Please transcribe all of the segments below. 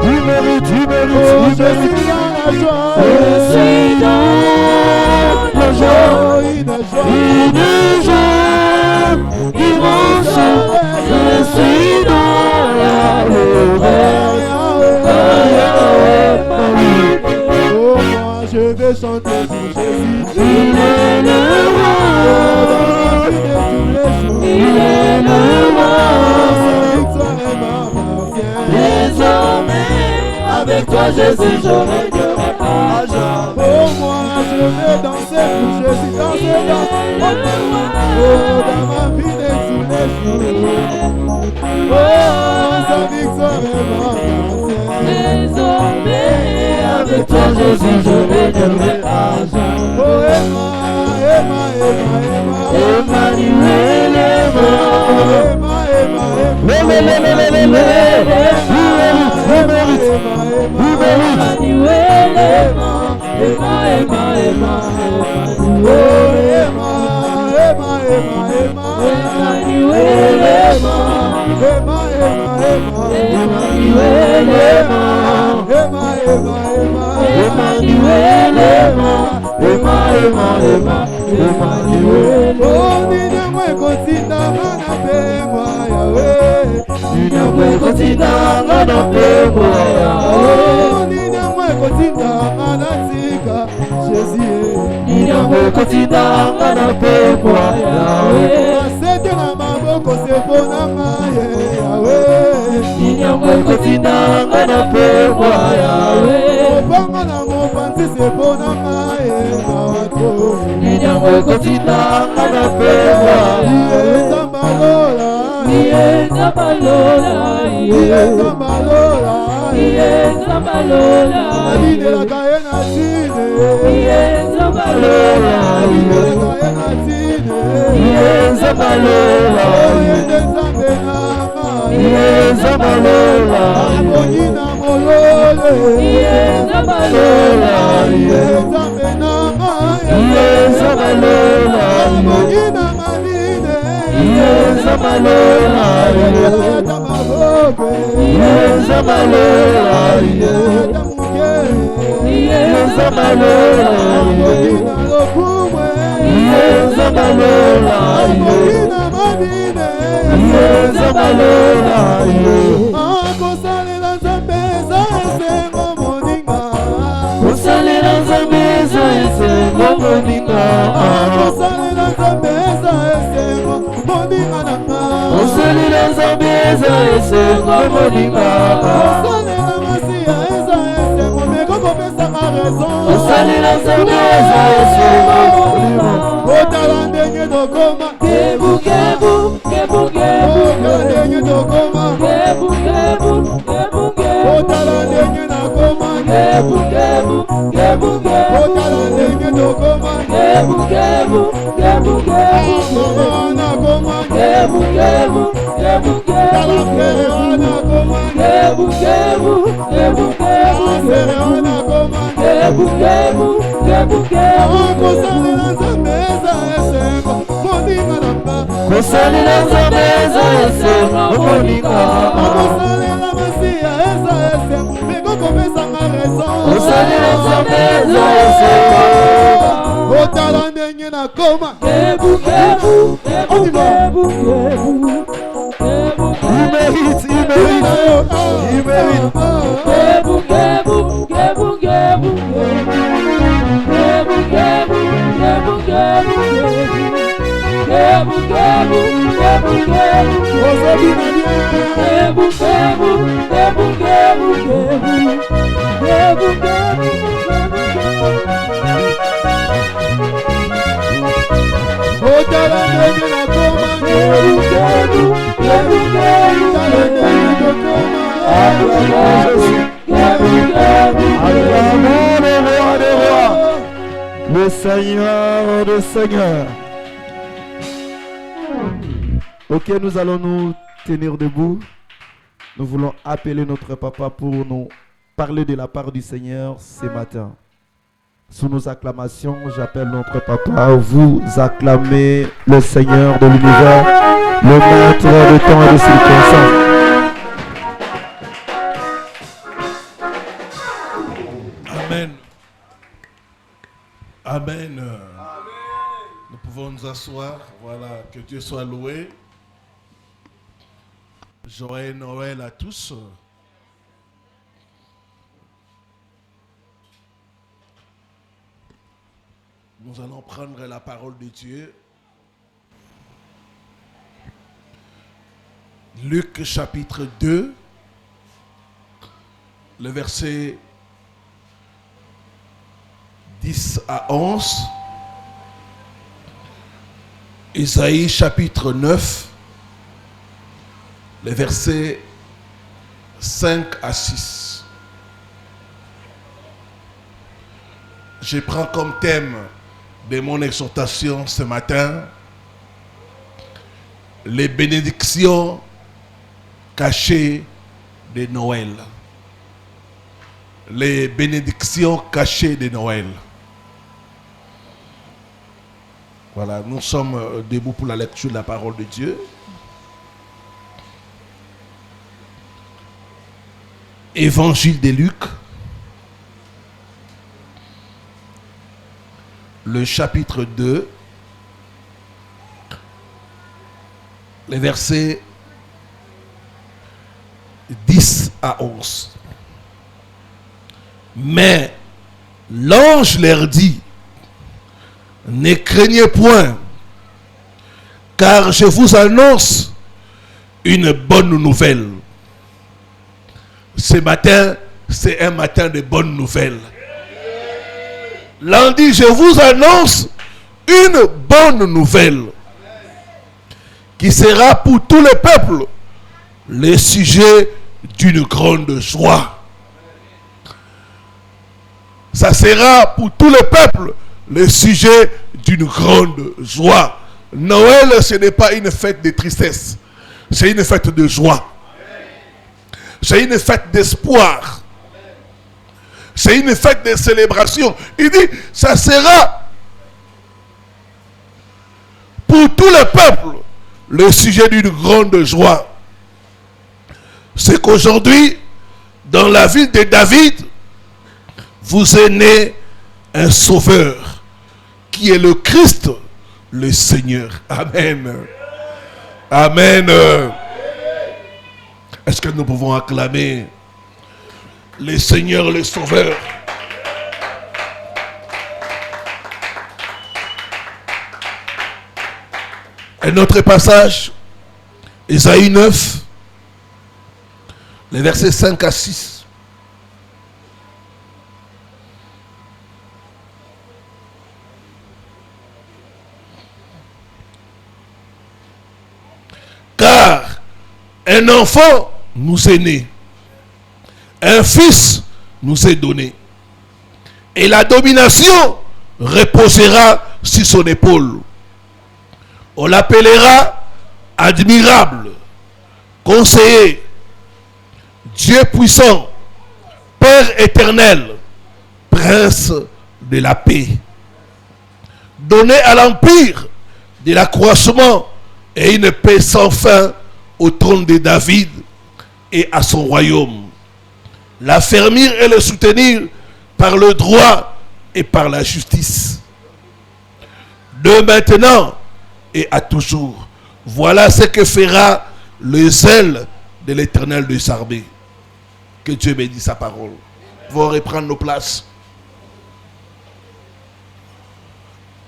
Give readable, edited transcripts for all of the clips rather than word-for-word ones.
Il mérite. Je suis dans la joie. Je suis dans la joie. Une joie immense. Je suis dans la louange. Oh, moi je vais chanter pour Jésus. Il est le roi. Il est le roi. Désormais, avec toi Jésus, je régnerai à jamais. Oh, moi je vais danser pour Jésus, dans ma vie de tous les jours. Oh, sa victoire est ma Désormais, avec toi Jésus, je régnerai à jamais. Oh, Emmanuel est mort. Le Seigneur de Seigneur. Ok, nous allons nous tenir debout. Nous voulons appeler notre papa pour nous parler de la part du Seigneur ce matin. Sous nos acclamations, j'appelle notre papa. Vous acclamez le Seigneur de l'univers, le maître de temps et de circonstances. Amen. Amen. Nous pouvons nous asseoir. Voilà, que Dieu soit loué. Joyeux Noël à tous. Nous allons prendre la parole de Dieu. Luc chapitre 2, le verset 10 à 11. Isaïe chapitre 9, les versets 5 à 6. Je prends comme thème de mon exhortation ce matin les bénédictions cachées de Noël. Les bénédictions cachées de Noël. Voilà, nous sommes debout pour la lecture de la parole de Dieu. Évangile de Luc, le chapitre 2, les versets 10 à 11. Mais l'ange leur dit: ne craignez point, car je vous annonce une bonne nouvelle. Ce matin, c'est un matin de bonnes nouvelles. L'ange dit: je vous annonce une bonne nouvelle qui sera pour tout le peuple le sujet d'une grande joie. Ça sera pour tout le peuple le sujet d'une grande joie. Noël, ce n'est pas une fête de tristesse, c'est une fête de joie. C'est une fête d'espoir. C'est une fête de célébration. Il dit, ça sera pour tout le peuple le sujet d'une grande joie. C'est qu'aujourd'hui, dans la ville de David, vous est né un sauveur qui est le Christ, le Seigneur. Amen. Amen. Est-ce que nous pouvons acclamer le Seigneur, le Sauveur? Un autre passage, Isaïe 9, les versets 5 à 6. Car un enfant nous est né, un fils nous est donné, et la domination reposera sur son épaule. On l'appellera admirable, conseiller, Dieu puissant, Père éternel, prince de la paix. Donné à l'empire de l'accroissement et une paix sans fin au trône de David et à son royaume. L'affermir et le soutenir par le droit et par la justice. De maintenant et à toujours. Voilà ce que fera le zèle de l'Éternel de Sarbé. Que Dieu bénisse sa parole. Nous allons reprendre nos places.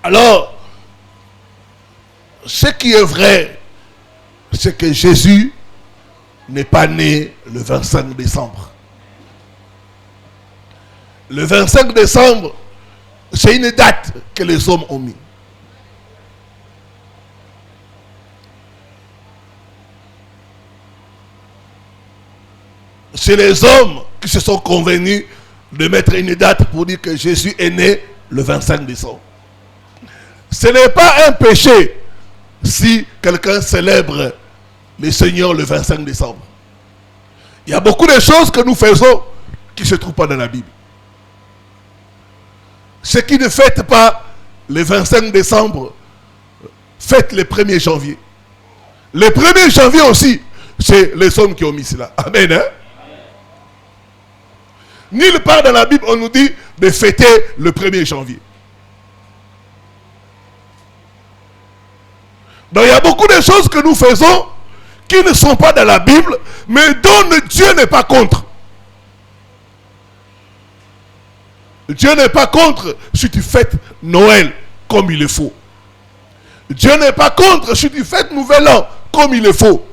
Alors, ce qui est vrai, c'est que Jésus n'est pas né le 25 décembre. Le 25 décembre, c'est une date que les hommes ont mis. C'est les hommes qui se sont convenus de mettre une date pour dire que Jésus est né le 25 décembre. Ce n'est pas un péché si quelqu'un célèbre le Seigneur le 25 décembre. Il y a beaucoup de choses que nous faisons qui ne se trouvent pas dans la Bible. Ceux qui ne fêtent pas le 25 décembre, fêtent le 1er janvier. Le 1er janvier aussi, c'est les hommes qui ont mis cela. Amen. Hein? Nulle part dans la Bible, on nous dit de fêter le 1er janvier. Donc il y a beaucoup de choses que nous faisons qui ne sont pas dans la Bible, mais dont Dieu n'est pas contre. Dieu n'est pas contre si tu fêtes Noël comme il le faut. Dieu n'est pas contre si tu fêtes Nouvel An comme il le faut.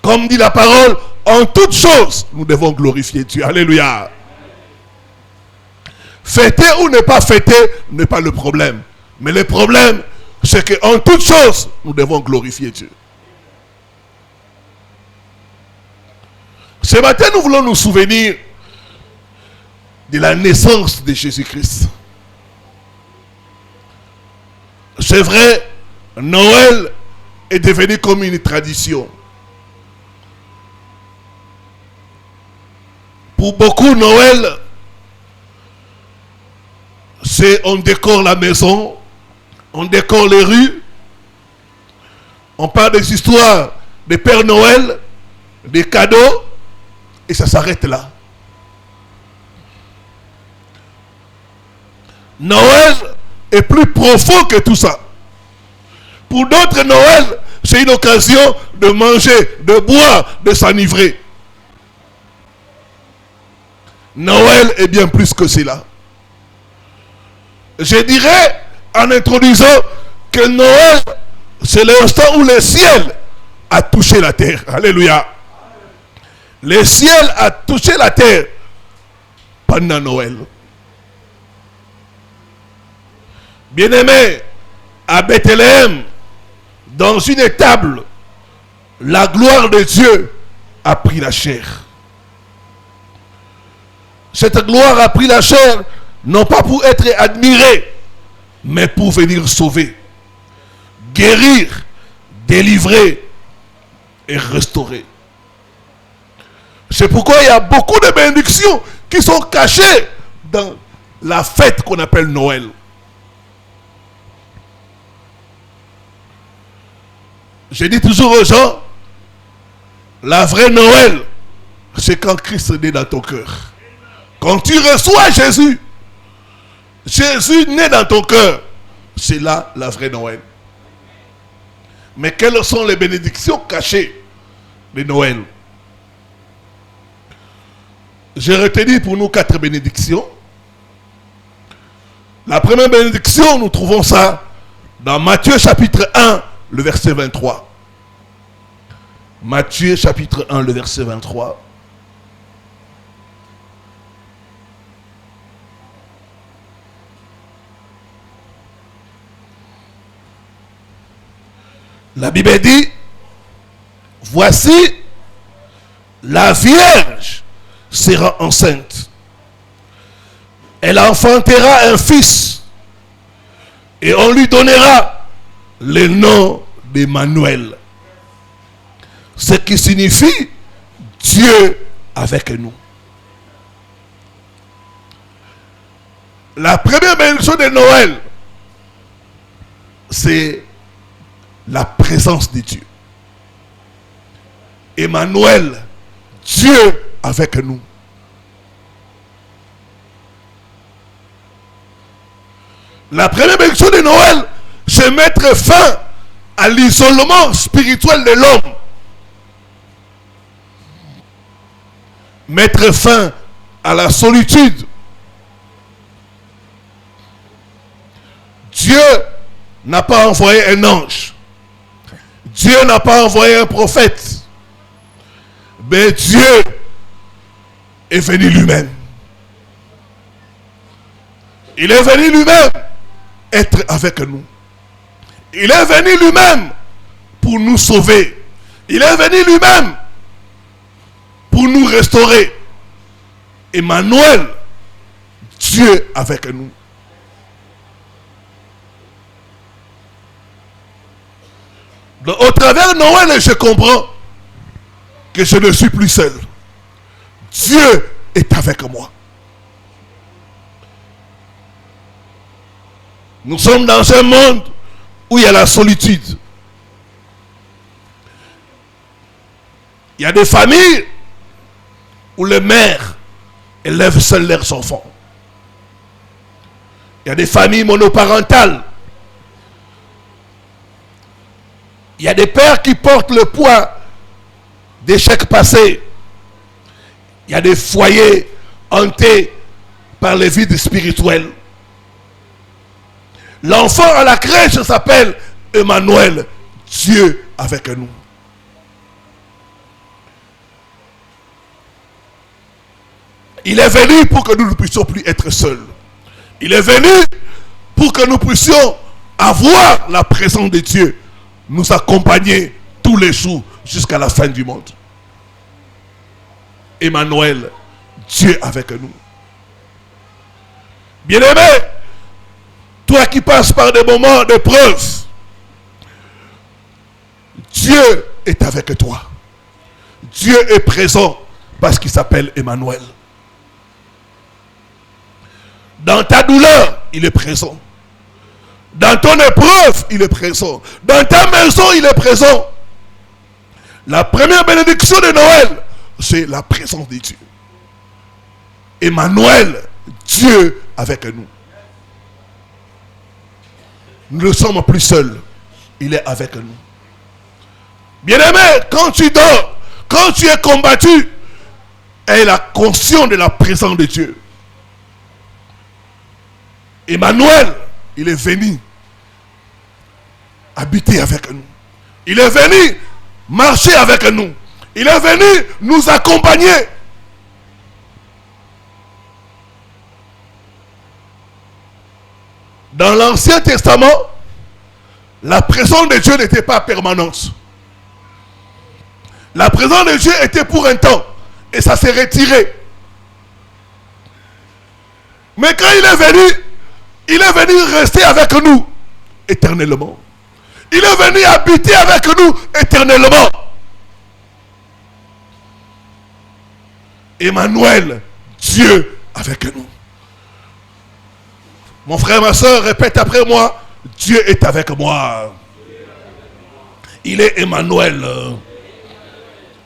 Comme dit la parole, en toutes choses, nous devons glorifier Dieu. Alléluia. Fêter ou ne pas fêter n'est pas le problème. Mais le problème, c'est qu'en toutes choses, nous devons glorifier Dieu. Ce matin, nous voulons nous souvenir de la naissance de Jésus-Christ. C'est vrai, Noël est devenu comme une tradition. Pour beaucoup, Noël, c'est on décore la maison, on décore les rues, on parle des histoires des Pères Noël, des cadeaux, et ça s'arrête là. Noël est plus profond que tout ça. Pour d'autres, Noël, c'est une occasion de manger, de boire, de s'enivrer. Noël est bien plus que cela. Je dirais, en introduisant, que Noël, c'est l'instant où le ciel a touché la terre. Alléluia. Le ciel a touché la terre pendant Noël. Bien-aimés, à Bethléem, dans une étable, la gloire de Dieu a pris la chair. Cette gloire a pris la chair, non pas pour être admirée, mais pour venir sauver, guérir, délivrer et restaurer. C'est pourquoi il y a beaucoup de bénédictions qui sont cachées dans la fête qu'on appelle Noël. Je dis toujours aux gens, la vraie Noël, c'est quand Christ naît dans ton cœur. Quand tu reçois Jésus, Jésus naît dans ton cœur, c'est là la vraie Noël. Mais quelles sont les bénédictions cachées de Noël? J'ai retenu pour nous 4 bénédictions. La première bénédiction, nous trouvons ça dans Matthieu chapitre 1, le verset 23. Matthieu chapitre 1, le verset 23. La Bible dit, voici, la Vierge sera enceinte. Elle enfantera un fils et on lui donnera le nom d'Emmanuel. Ce qui signifie Dieu avec nous. La première bénédiction de Noël, c'est la présence de Dieu. Emmanuel, Dieu avec nous. La première bénédiction de Noël, c'est mettre fin à l'isolement spirituel de l'homme. Mettre fin à la solitude. Dieu n'a pas envoyé un ange. Dieu n'a pas envoyé un prophète. Mais Dieu est venu lui-même. Il est venu lui-même être avec nous. Il est venu lui-même pour nous sauver. Il est venu lui-même pour nous restaurer. Emmanuel, Dieu avec nous. Donc, au travers de Noël, je comprends que je ne suis plus seul. Dieu est avec moi. Nous sommes dans un monde où il y a la solitude. Il y a des familles où les mères élèvent seuls leurs enfants. Il y a des familles monoparentales. Il y a des pères qui portent le poids d'échecs passés. Il y a des foyers hantés par les vides spirituels. L'enfant à la crèche s'appelle Emmanuel, Dieu avec nous. Il est venu pour que nous ne puissions plus être seuls. Il est venu pour que nous puissions avoir la présence de Dieu, nous accompagner tous les jours jusqu'à la fin du monde. Emmanuel, Dieu avec nous. Bien-aimé, toi qui passes par des moments d'épreuve, Dieu est avec toi. Dieu est présent parce qu'il s'appelle Emmanuel. Dans ta douleur, il est présent. Dans ton épreuve, il est présent. Dans ta maison, il est présent. La première bénédiction de Noël, c'est la présence de Dieu. Emmanuel, Dieu avec nous. Nous ne sommes plus seuls. Il est avec nous. Bien-aimé, quand tu dors, quand tu es combattu, aie la conscience de la présence de Dieu. Emmanuel, il est venu habiter avec nous. Il est venu marcher avec nous. Il est venu nous accompagner. Dans l'Ancien Testament, la présence de Dieu n'était pas permanente. La présence de Dieu était pour un temps et ça s'est retiré. Mais quand il est venu rester avec nous éternellement. Il est venu habiter avec nous éternellement. Emmanuel, Dieu avec nous. Mon frère, ma soeur, répète après moi. Dieu est avec moi. Il est Emmanuel.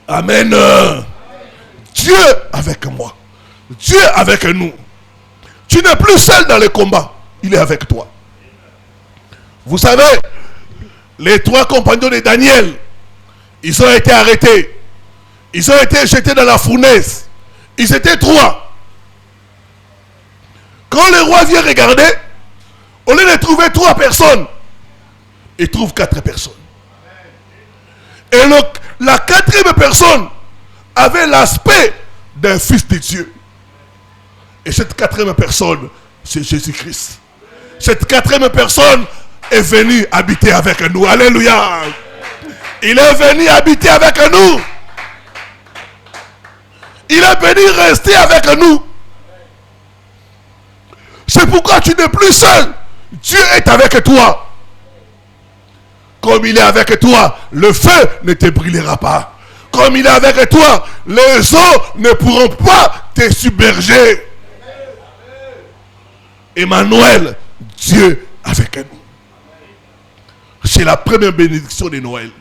Amen. Dieu avec moi. Dieu avec nous. Tu n'es plus seul dans le combat. Il est avec toi. Vous savez, les 3 compagnons de Daniel, ils ont été arrêtés. Ils ont été jetés dans la fournaise. Ils étaient 3. Quand le roi vient regarder, au lieu de trouver 3 personnes, il trouve 4 personnes. Et la 4e personne avait l'aspect d'un fils de Dieu. Et cette 4e personne, c'est Jésus-Christ. Cette 4e personne est venue habiter avec nous. Alléluia. Il est venu habiter avec nous. Il est venu rester avec nous. C'est pourquoi tu n'es plus seul. Dieu est avec toi. Comme il est avec toi, le feu ne te brûlera pas. Comme il est avec toi, les eaux ne pourront pas te submerger. Emmanuel, Dieu avec nous. C'est la première bénédiction de Noël.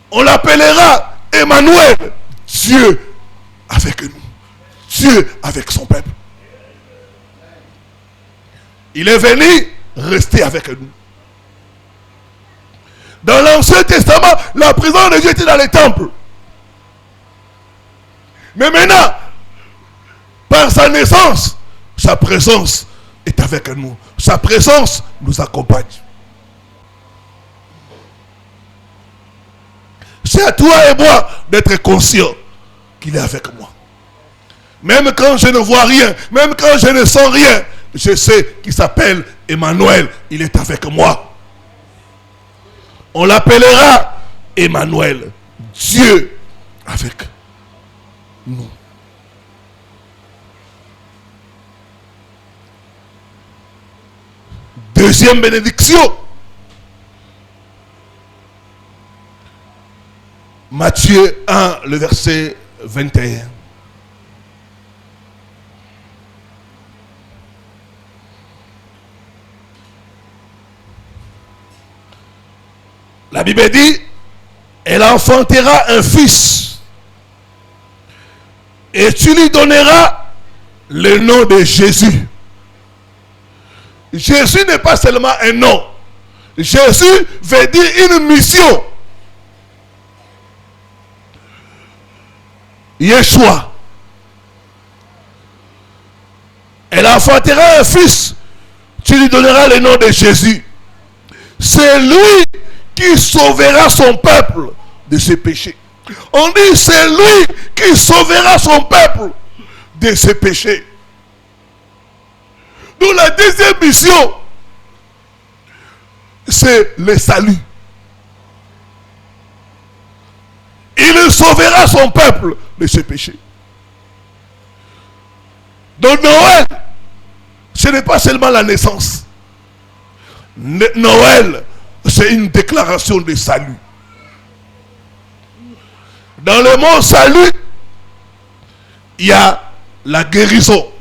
On l'appellera Emmanuel, Dieu avec nous. Dieu avec son peuple. Il est venu rester avec nous. Dans l'Ancien Testament, la présence de Dieu était dans les temples. Mais maintenant, par sa naissance, sa présence est avec nous. Sa présence nous accompagne. C'est à toi et moi d'être conscient qu'il est avec moi. Même quand je ne vois rien, même quand je ne sens rien, je sais qu'il s'appelle Emmanuel. Il est avec moi. On l'appellera Emmanuel. Dieu avec nous. Deuxième bénédiction. Matthieu 1, le verset 21. La Bible dit, elle enfantera un fils. Et tu lui donneras le nom de Jésus. Jésus n'est pas seulement un nom. Jésus veut dire une mission. Yeshua. Elle enfantera un fils. Tu lui donneras le nom de Jésus. C'est lui qui sauvera son peuple de ses péchés. On dit c'est lui qui sauvera son peuple de ses péchés. Donc la deuxième mission, c'est le salut. Il sauvera son peuple de ses péchés. Donc Noël, ce n'est pas seulement la naissance. Noël, c'est une déclaration de salut. Dans le mot salut, il y a la guérison.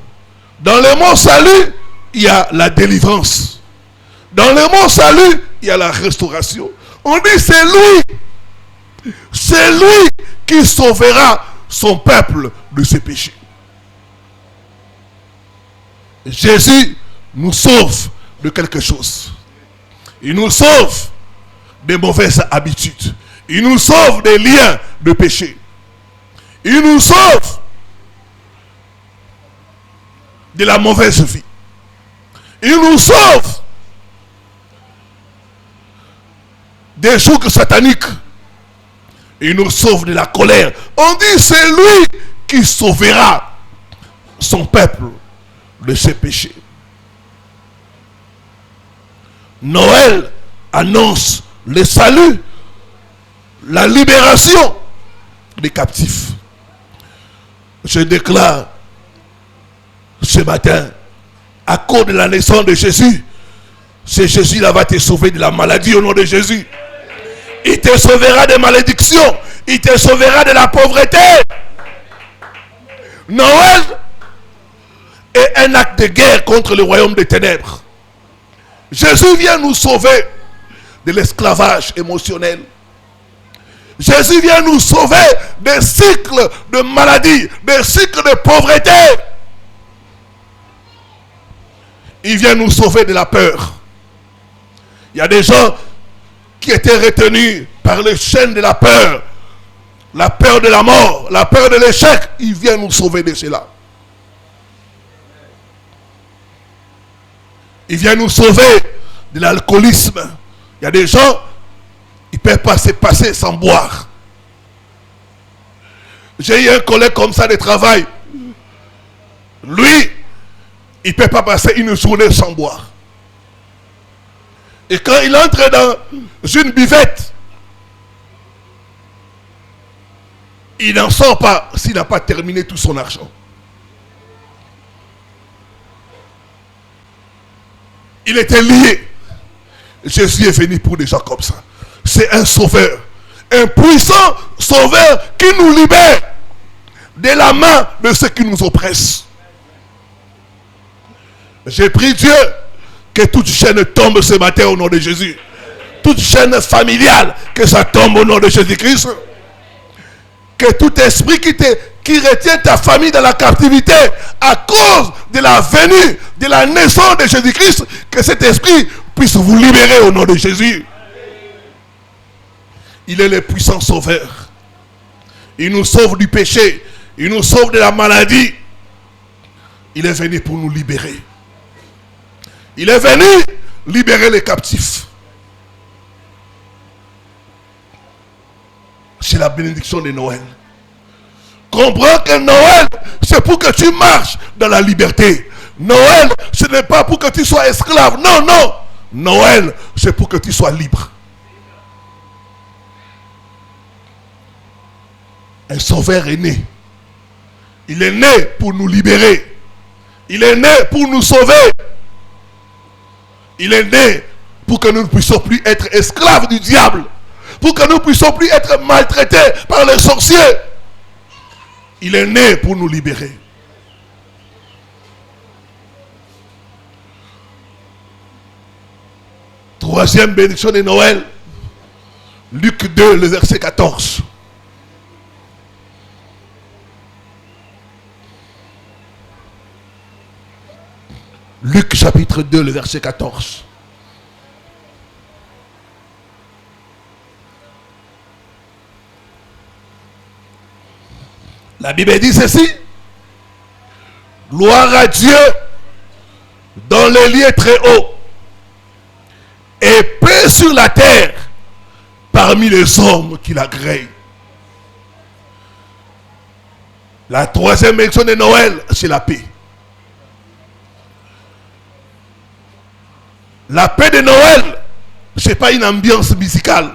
Dans le mot salut, il y a la délivrance. Dans le mot salut, il y a la restauration. On dit c'est lui qui sauvera son peuple de ses péchés. Jésus nous sauve de quelque chose. Il nous sauve des mauvaises habitudes. Il nous sauve des liens de péché. Il nous sauve de la mauvaise vie. Il nous sauve des jougs sataniques. Il nous sauve de la colère. On dit c'est lui qui sauvera son peuple de ses péchés. Noël annonce le salut, la libération des captifs. Je déclare ce matin, à cause de la naissance de Jésus, c'est Jésus là va te sauver de la maladie au nom de Jésus. Il te sauvera des malédictions. Il te sauvera de la pauvreté. Noël est un acte de guerre contre le royaume des ténèbres. Jésus vient nous sauver de l'esclavage émotionnel. Jésus vient nous sauver des cycles de maladie, des cycles de pauvreté. Il vient nous sauver de la peur. Il y a des gens qui étaient retenus par les chaînes de la peur de la mort, la peur de l'échec. Il vient nous sauver de cela. Il vient nous sauver de l'alcoolisme. Il y a des gens, ils ne peuvent pas se passer sans boire. J'ai eu un collègue comme ça de travail. Lui, il ne peut pas passer une journée sans boire. Et quand il entre dans une buvette, il n'en sort pas s'il n'a pas terminé tout son argent. Il était lié. Jésus est venu pour des gens comme ça. C'est un sauveur. Un puissant sauveur qui nous libère de la main de ceux qui nous oppressent. J'ai prié Dieu que toute chaîne tombe ce matin au nom de Jésus. Toute chaîne familiale, que ça tombe au nom de Jésus-Christ. Que tout esprit qui retient ta famille dans la captivité à cause de la venue, de la naissance de Jésus-Christ, que cet esprit puisse vous libérer au nom de Jésus. Il est le puissant sauveur. Il nous sauve du péché. Il nous sauve de la maladie. Il est venu pour nous libérer. Il est venu libérer les captifs. C'est la bénédiction de Noël. Comprends que Noël, c'est pour que tu marches dans la liberté. Noël, ce n'est pas pour que tu sois esclave. Non, non. Noël, c'est pour que tu sois libre. Un sauveur est né. Il est né pour nous libérer. Il est né pour nous sauver. Il est né pour que nous ne puissions plus être esclaves du diable. Pour que nous ne puissions plus être maltraités par les sorciers. Il est né pour nous libérer. Troisième bénédiction de Noël, Luc 2, le verset 14. Luc chapitre 2, le verset 14. La Bible dit ceci. Gloire à Dieu dans les lieux très hauts et paix sur la terre parmi les hommes qui l'agréent. La troisième mention de Noël, c'est la paix. La paix de Noël, ce n'est pas une ambiance musicale.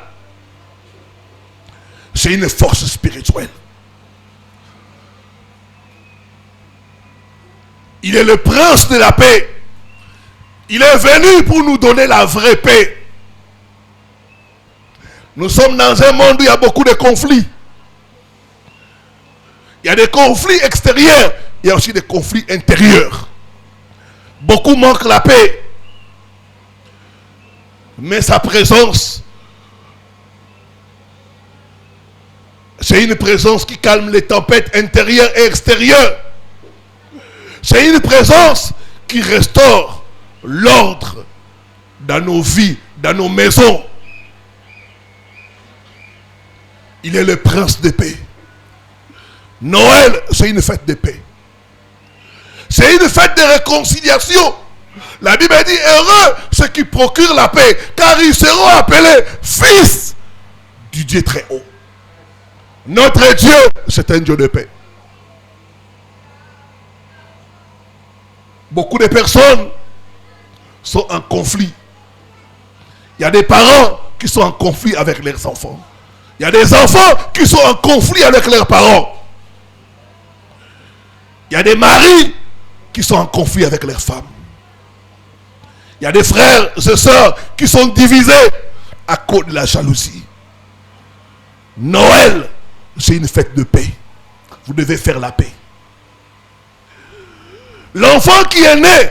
C'est une force spirituelle. Il est le prince de la paix. Il est venu pour nous donner la vraie paix. Nous sommes dans un monde où il y a beaucoup de conflits. Il y a des conflits extérieurs. Il y a aussi des conflits intérieurs. Beaucoup manquent la paix. Mais sa présence, c'est une présence qui calme les tempêtes intérieures et extérieures. C'est une présence qui restaure l'ordre dans nos vies, dans nos maisons. Il est le prince de paix. Noël, c'est une fête de paix. C'est une fête de réconciliation. La Bible dit, heureux ceux qui procurent la paix, car ils seront appelés fils du Dieu très haut. Notre Dieu, c'est un Dieu de paix. Beaucoup de personnes sont en conflit. Il y a des parents qui sont en conflit avec leurs enfants. Il y a des enfants qui sont en conflit avec leurs parents. Il y a des maris qui sont en conflit avec leurs femmes. Il y a des frères et sœurs qui sont divisés à cause de la jalousie. Noël, c'est une fête de paix. Vous devez faire la paix. L'enfant qui est né,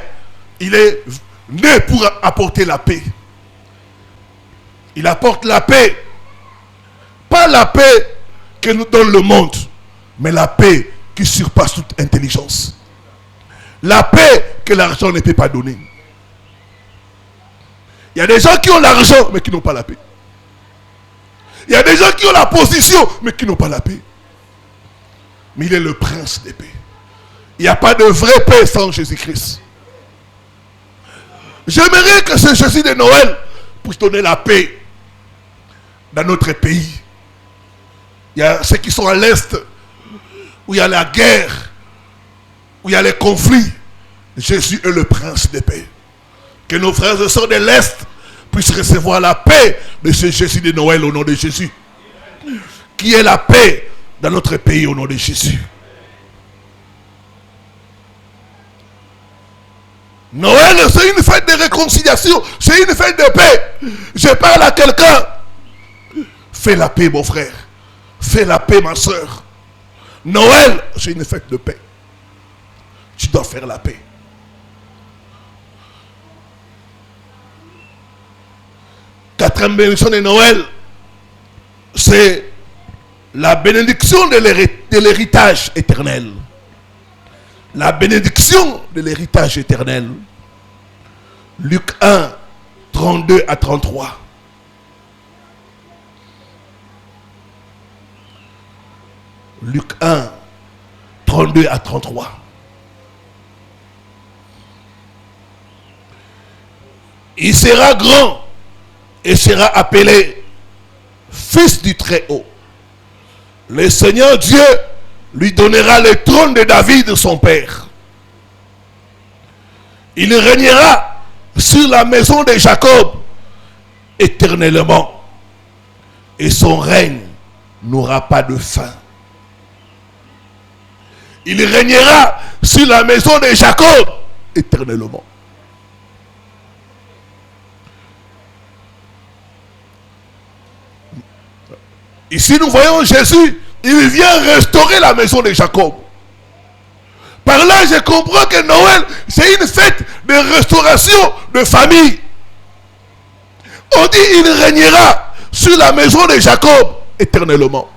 il est né pour apporter la paix. Il apporte la paix. Pas la paix que nous donne le monde, mais la paix qui surpasse toute intelligence. La paix que l'argent ne peut pas donner. Il y a des gens qui ont l'argent, mais qui n'ont pas la paix. Il y a des gens qui ont la position, mais qui n'ont pas la paix. Mais il est le prince des paix. Il n'y a pas de vraie paix sans Jésus-Christ. J'aimerais que ce Jésus de Noël puisse donner la paix dans notre pays. Il y a ceux qui sont à l'Est, où il y a la guerre, où il y a les conflits. Jésus est le prince des paix. Que nos frères et sœurs de l'Est puissent recevoir la paix de ce Jésus de Noël au nom de Jésus. Qui est la paix dans notre pays au nom de Jésus. Noël, c'est une fête de réconciliation. C'est une fête de paix. Je parle à quelqu'un. Fais la paix, mon frère. Fais la paix, ma soeur. Noël, c'est une fête de paix. Tu dois faire la paix. Quatrième bénédiction de Noël, c'est la bénédiction de l'héritage éternel. La bénédiction de l'héritage éternel. Luc 1, 32 à 33. Luc 1, 32 à 33. Il sera grand et sera appelé fils du Très-Haut. Le Seigneur Dieu lui donnera le trône de David, son père. Il régnera sur la maison de Jacob éternellement. Et son règne n'aura pas de fin. Il régnera sur la maison de Jacob éternellement. Ici, nous voyons Jésus, il vient restaurer la maison de Jacob. Par là, je comprends que Noël, c'est une fête de restauration de famille. On dit, il régnera sur la maison de Jacob éternellement.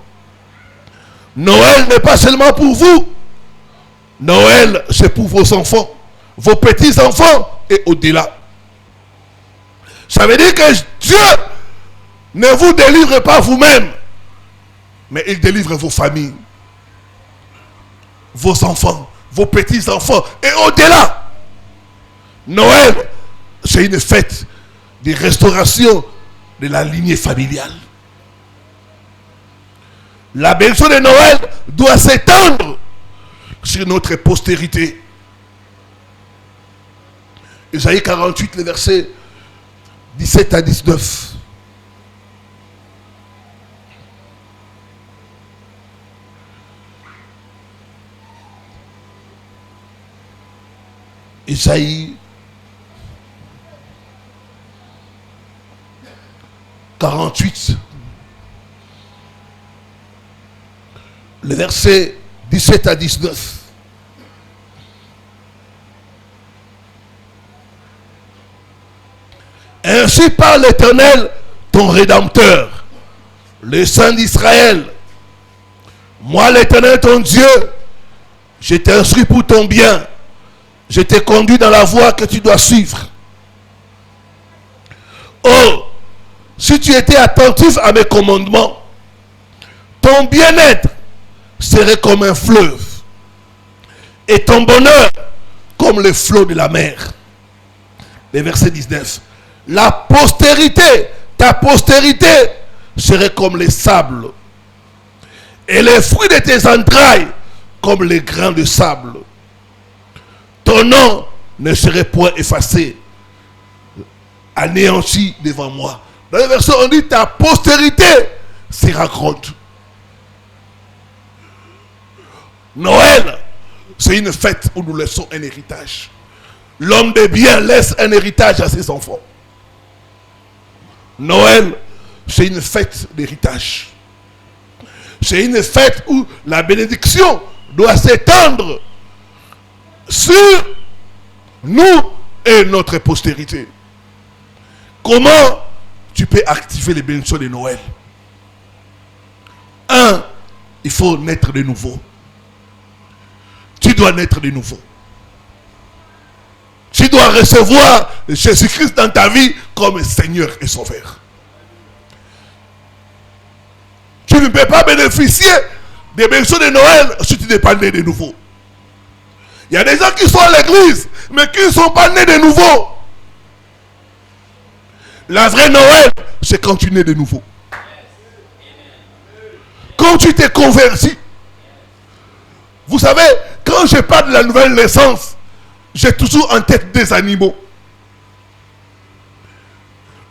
Noël n'est pas seulement pour vous. Noël, c'est pour vos enfants, vos petits-enfants et au-delà. Ça veut dire que Dieu ne vous délivre pas vous-même, mais il délivre vos familles, vos enfants, vos petits-enfants et au-delà. Noël, c'est une fête de restauration de la lignée familiale. La bénédiction de Noël doit s'étendre sur notre postérité. Isaïe 48, les versets 17 à 19. Isaïe 48, le verset 17 à 19. Ainsi parle l'Éternel, ton Rédempteur, le Saint d'Israël. Moi, l'Éternel, ton Dieu, je t'ai instruit pour ton bien. Je t'ai conduit dans la voie que tu dois suivre. Oh, si tu étais attentif à mes commandements, ton bien-être serait comme un fleuve et ton bonheur comme les flots de la mer. Le verset 19. La postérité, ta postérité serait comme les sables et les fruits de tes entrailles comme les grains de sable. Ton nom ne serait point effacé, anéanti devant moi. Dans le verset, on dit ta postérité sera grande. Noël, c'est une fête où nous laissons un héritage. L'homme de bien laisse un héritage à ses enfants. Noël, c'est une fête d'héritage. C'est une fête où la bénédiction doit s'étendre sur nous et notre postérité. Comment tu peux activer les bénédictions de Noël? 1. Il faut naître de nouveau. Tu dois naître de nouveau. Tu dois recevoir Jésus-Christ dans ta vie comme Seigneur et Sauveur. Tu ne peux pas bénéficier des bénédictions de Noël si tu n'es pas né de nouveau. Il y a des gens qui sont à l'église, mais qui ne sont pas nés de nouveau. La vraie Noël, c'est quand tu nais de nouveau. Quand tu t'es converti. Vous savez, quand je parle de la nouvelle naissance, j'ai toujours en tête des animaux.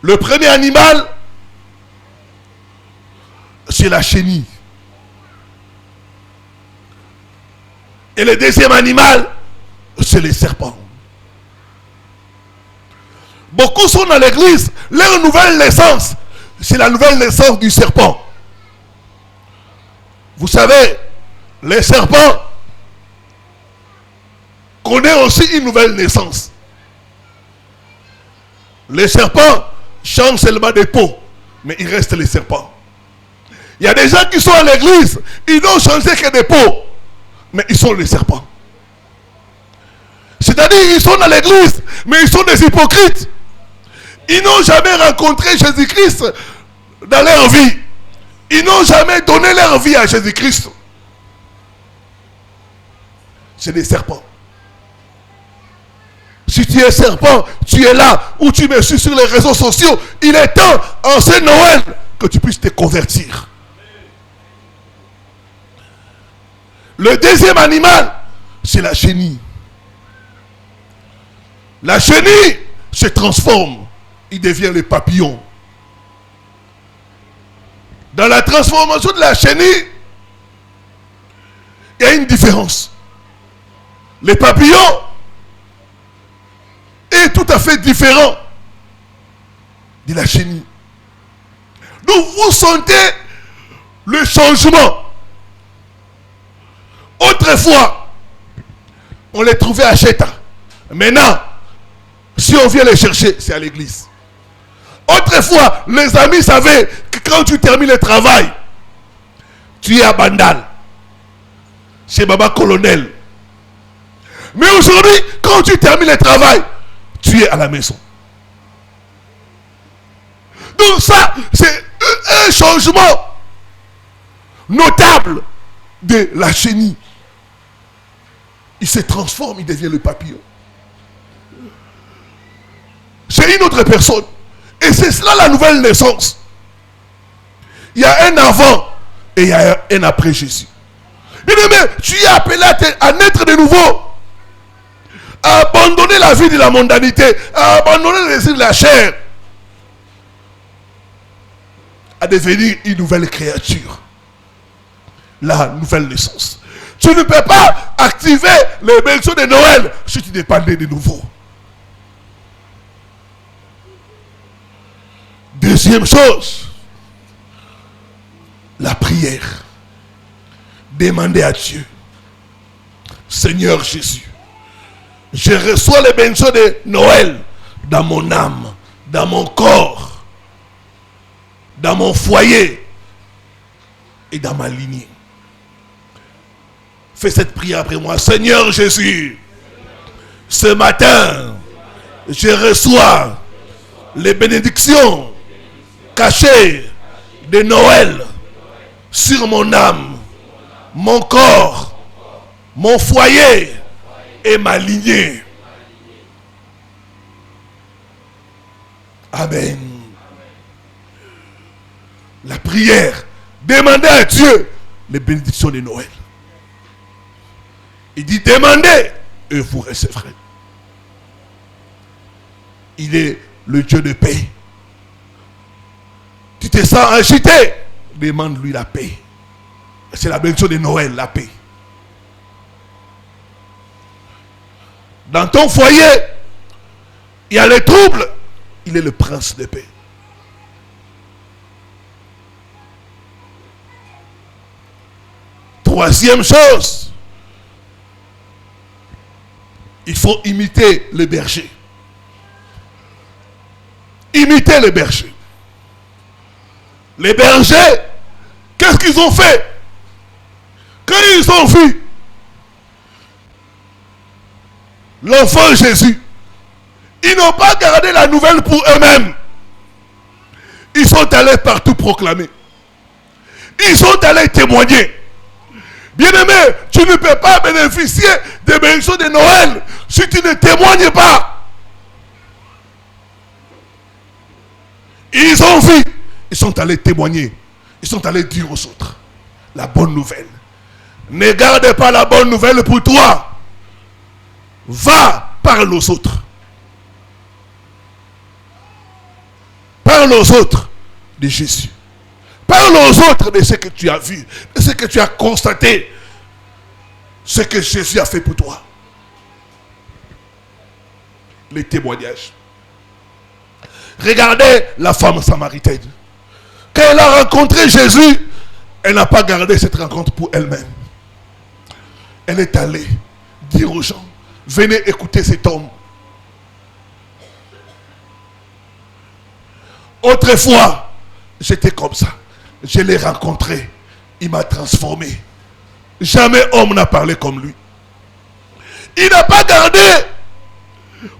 Le premier animal, c'est la chenille. Et le deuxième animal, c'est les serpents. Beaucoup sont dans l'église, leur nouvelle naissance, c'est la nouvelle naissance du serpent. Vous savez, les serpents connaissent aussi une nouvelle naissance. Les serpents changent seulement des peaux, mais il reste les serpents. Il y a des gens qui sont à l'église, ils n'ont changé que des peaux, mais ils sont les serpents. C'est-à-dire ils sont dans l'église, mais ils sont des hypocrites. Ils n'ont jamais rencontré Jésus-Christ dans leur vie. Ils n'ont jamais donné leur vie à Jésus-Christ. C'est des serpents. Si tu es serpent, tu es là, ou tu me suis sur les réseaux sociaux, il est temps, en ce Noël, que tu puisses te convertir. Le deuxième animal, c'est la chenille. La chenille se transforme. Il devient le papillon. Dans la transformation de la chenille, il y a une différence. Le papillon est tout à fait différent de la chenille. Donc vous sentez le changement. Autrefois, on les trouvait à Cheta. Maintenant, si on vient les chercher, c'est à l'église. Autrefois, les amis savaient que quand tu termines le travail, tu es à Bandal, chez Baba Colonel. Mais aujourd'hui, quand tu termines le travail, tu es à la maison. Donc ça, c'est un changement notable de la chenille. Il se transforme, il devient le papillon. C'est une autre personne. Et c'est cela la nouvelle naissance. Il y a un avant et il y a un après Jésus. Bien-aimé, tu es appelé à naître de nouveau. À abandonner la vie de la mondanité. À abandonner le désir de la chair. À devenir une nouvelle créature. La nouvelle naissance. Tu ne peux pas activer les bénédictions de Noël si tu n'es pas né de nouveau. Deuxième chose, la prière. Demandez à Dieu, Seigneur Jésus, je reçois les bénédictions de Noël dans mon âme, dans mon corps, dans mon foyer et dans ma lignée. Fais cette prière après moi. Seigneur Jésus, ce matin, je reçois les bénédictions cachées de Noël sur mon âme, mon corps, mon foyer et ma lignée. Amen. La prière. Demandez à Dieu les bénédictions de Noël. Il dit demandez et vous recevrez. Il est le Dieu de paix. Tu te sens agité, demande-lui la paix. C'est la bénédiction de Noël, la paix. Dans ton foyer, il y a les troubles, il est le prince de paix. Troisième chose, il faut imiter le berger. Imiter le berger. Les bergers, qu'est-ce qu'ils ont fait? Quand ils ont vu l'enfant Jésus, ils n'ont pas gardé la nouvelle pour eux-mêmes. Ils sont allés partout proclamer. Ils sont allés témoigner. Bien-aimé, tu ne peux pas bénéficier des bénédictions de Noël si tu ne témoignes pas. Ils ont vu. Ils sont allés témoigner. Ils sont allés dire aux autres la bonne nouvelle. Ne garde pas la bonne nouvelle pour toi. Va, parle aux autres. Parle aux autres de Jésus. Parle aux autres de ce que tu as vu, de ce que tu as constaté, ce que Jésus a fait pour toi. Les témoignages. Regardez la femme samaritaine. Quand elle a rencontré Jésus, elle n'a pas gardé cette rencontre pour elle-même. Elle est allée dire aux gens, venez écouter cet homme. Autrefois, j'étais comme ça. Je l'ai rencontré. Il m'a transformé. Jamais homme n'a parlé comme lui. Il n'a pas gardé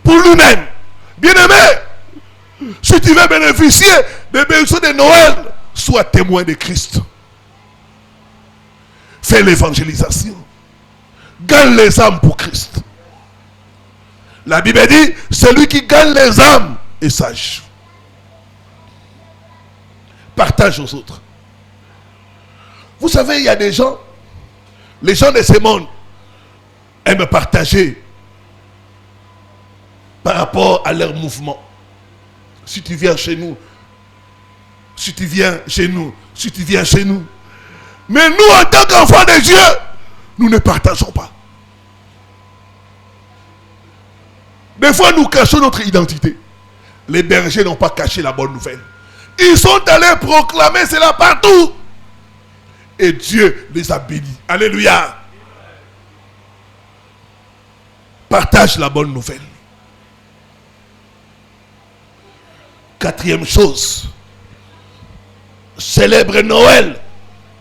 pour lui-même. Bien-aimé, si tu veux bénéficier des bénédictions de Noël, sois témoin de Christ. Fais l'évangélisation. Gagne les âmes pour Christ. La Bible dit, celui qui gagne les âmes est sage. Partage aux autres. Vous savez, il y a des gens, les gens de ce monde aiment partager par rapport à leur mouvement. Si tu viens chez nous, si tu viens chez nous, si tu viens chez nous. Mais nous, en tant qu'enfants de Dieu, nous ne partageons pas. Des fois, nous cachons notre identité. Les bergers n'ont pas caché la bonne nouvelle. Ils sont allés proclamer cela partout. Et Dieu les a bénis. Alléluia. Partage la bonne nouvelle. Quatrième chose. célèbre Noël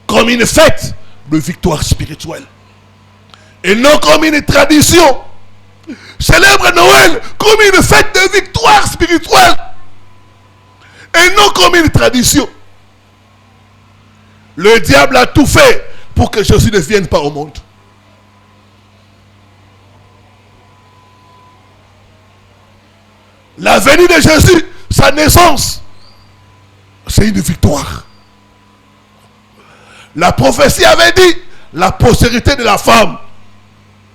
comme une fête de victoire spirituelle. Et non comme une tradition. Célèbre Noël comme une fête de victoire spirituelle. Et non comme une tradition. Le diable a tout fait pour que Jésus ne vienne pas au monde. La venue de Jésus, sa naissance, c'est une victoire. La prophétie avait dit, la postérité de la femme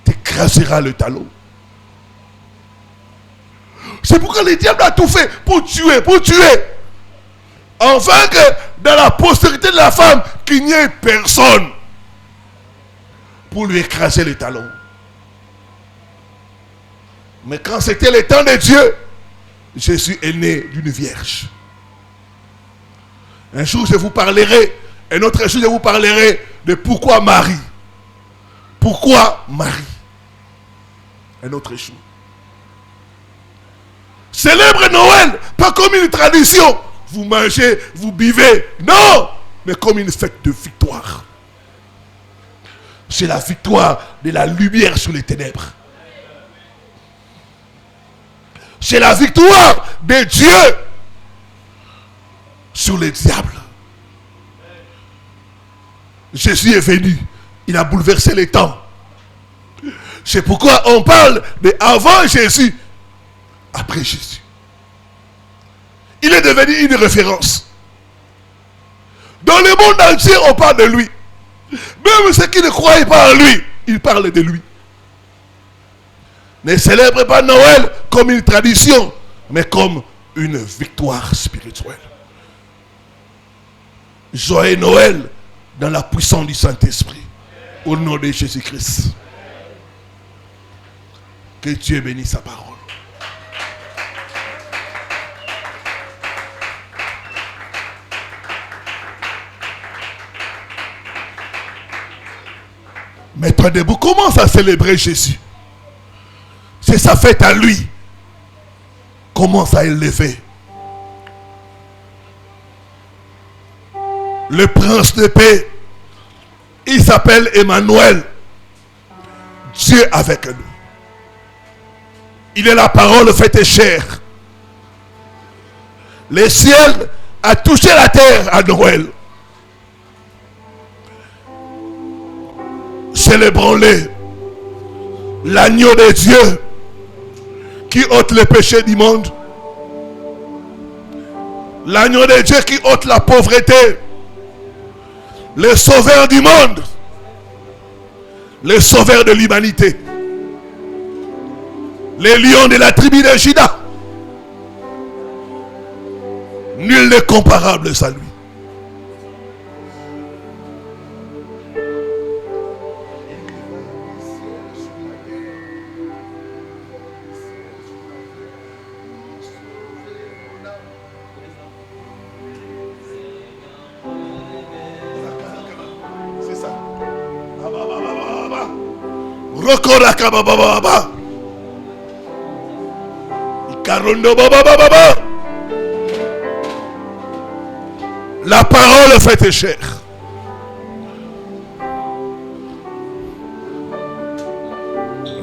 t'écrasera le talon. C'est pourquoi le diable a tout fait pour tuer. Enfin que dans la postérité de la femme, qu'il n'y ait personne pour lui écraser le talon. Mais quand c'était le temps de Dieu, Jésus est né d'une vierge. Un jour je vous parlerai, un autre jour je vous parlerai de pourquoi Marie. Pourquoi Marie? Un autre jour. Célèbre Noël, pas comme une tradition. Vous mangez, vous buvez. Non, mais comme une fête de victoire. C'est la victoire de la lumière sur les ténèbres. C'est la victoire de Dieu sur les diables. Jésus est venu. Il a bouleversé les temps. C'est pourquoi on parle de avant Jésus, après Jésus. Il est devenu une référence. Dans le monde entier, on parle de lui. Même ceux qui ne croient pas en lui, ils parlent de lui. Ne célèbre pas Noël comme une tradition, mais comme une victoire spirituelle. Joyeux Noël dans la puissance du Saint-Esprit. Au nom de Jésus-Christ. Que Dieu bénisse sa parole. Mets-toi debout, commence à célébrer Jésus. C'est sa fête à lui. Commence à élever. Le prince de paix, il s'appelle Emmanuel. Dieu avec nous. Il est la parole faite chair. Le ciel a touché la terre à Noël. Célébrons-le. L'agneau de Dieu qui ôte le péché du monde. L'agneau de Dieu qui ôte la pauvreté. Le sauveur du monde. Le sauveur de l'humanité. Les lions de la tribu de Juda. Nul n'est comparable à lui. C'est ça. Rokorakabababa. La parole faite chair.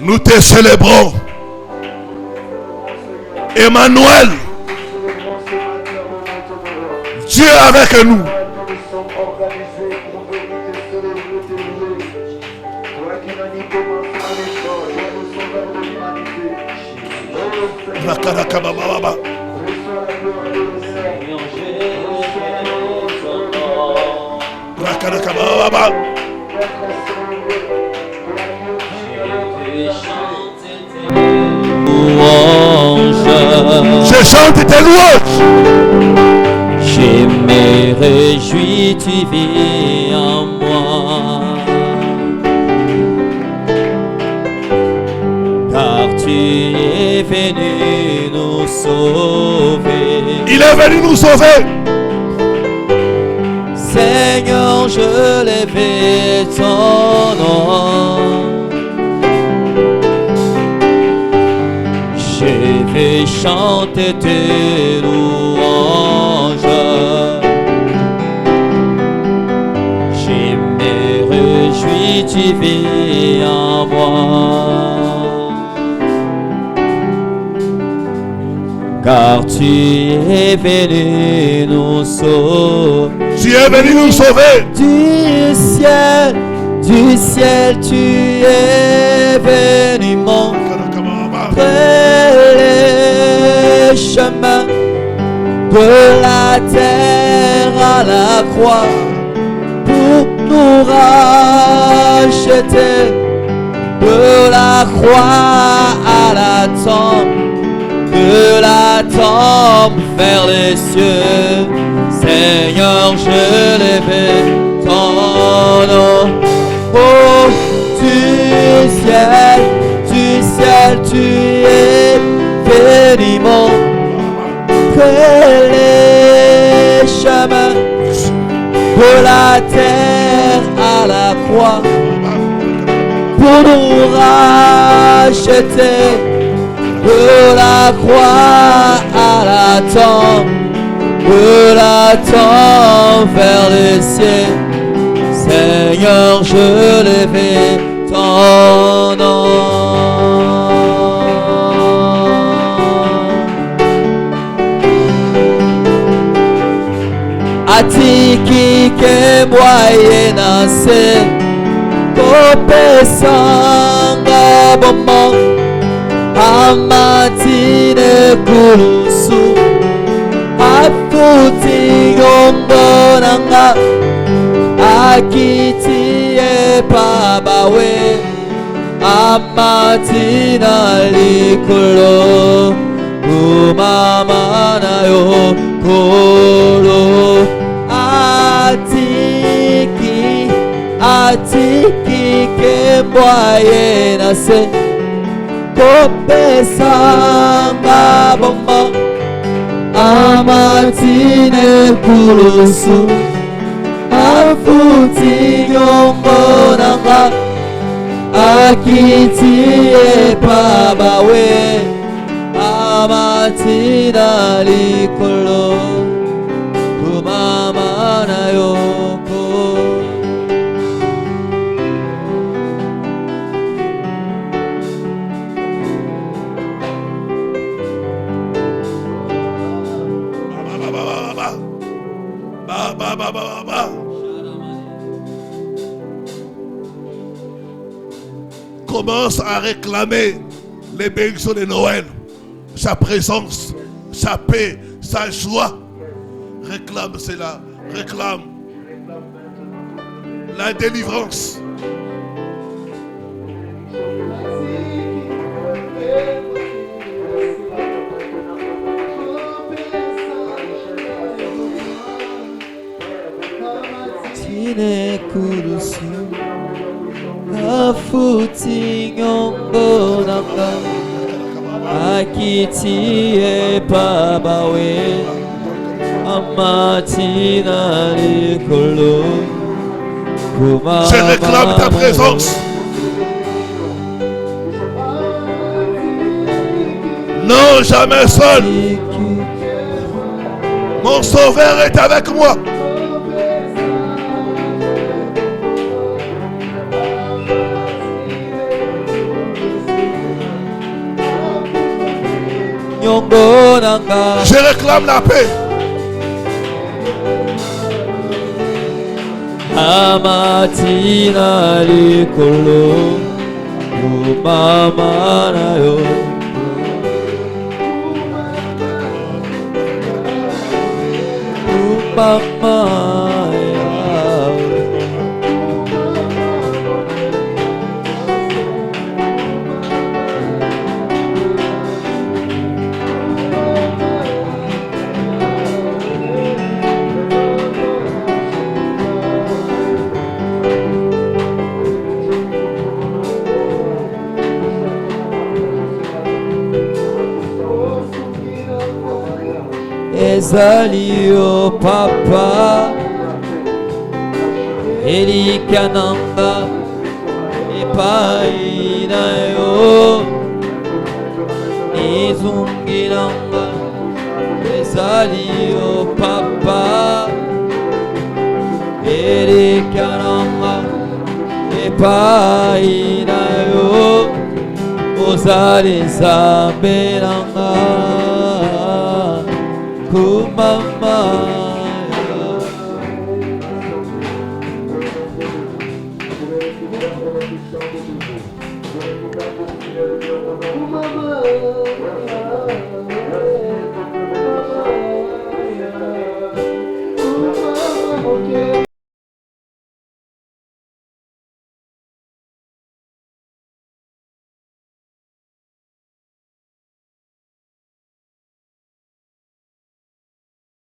Nous te célébrons. Emmanuel. Dieu avec nous. Rakarakabababa. Rakarakabababa. Je chante tes louanges. Je me réjouis, tu vis en moi. Car tu es venu nous sauver. Il est venu nous sauver. Seigneur, je lève ton nom. Je vais chanter tes louanges. tu es venu nous sauver. Tu es venu nous sauver. Du ciel, tu es venu montrer les chemins de la terre à la croix pour nous racheter. De la croix à la tombe, de la tombe vers les cieux. Seigneur, je lève ton nom. Oh, du ciel, tu es venu montrer les chemins de la terre à la croix pour nous racheter. De la croix à la tombe, de la tombe vers les cieux. Seigneur, je lève ton nom. Atiki ke moyenase kopesanga bomo amatine kulusu afuti yombonanga akitie pabawe amatina likolo umamana yo kolo atiki ke moyenase kopesanga bomo amatine kulusu afuti yombonanga akitie pabawe amatina likolo kumamana yoko. Commence à réclamer les bénédictions de Noël, sa présence, sa paix, sa joie. Réclame cela, réclame la délivrance. Tine kurusu afuti yombonanga akitie pabawe amatina likolo. Je réclame ta présence. Non, jamais seul. Mon sauveur est avec moi. Je réclame la paix. Amatina likolo umamana yo. Umama ezali yo papa elikananga epai na yo nizungilanga ezali yo papa elikananga epai na yo ozali nzambe nanga mama.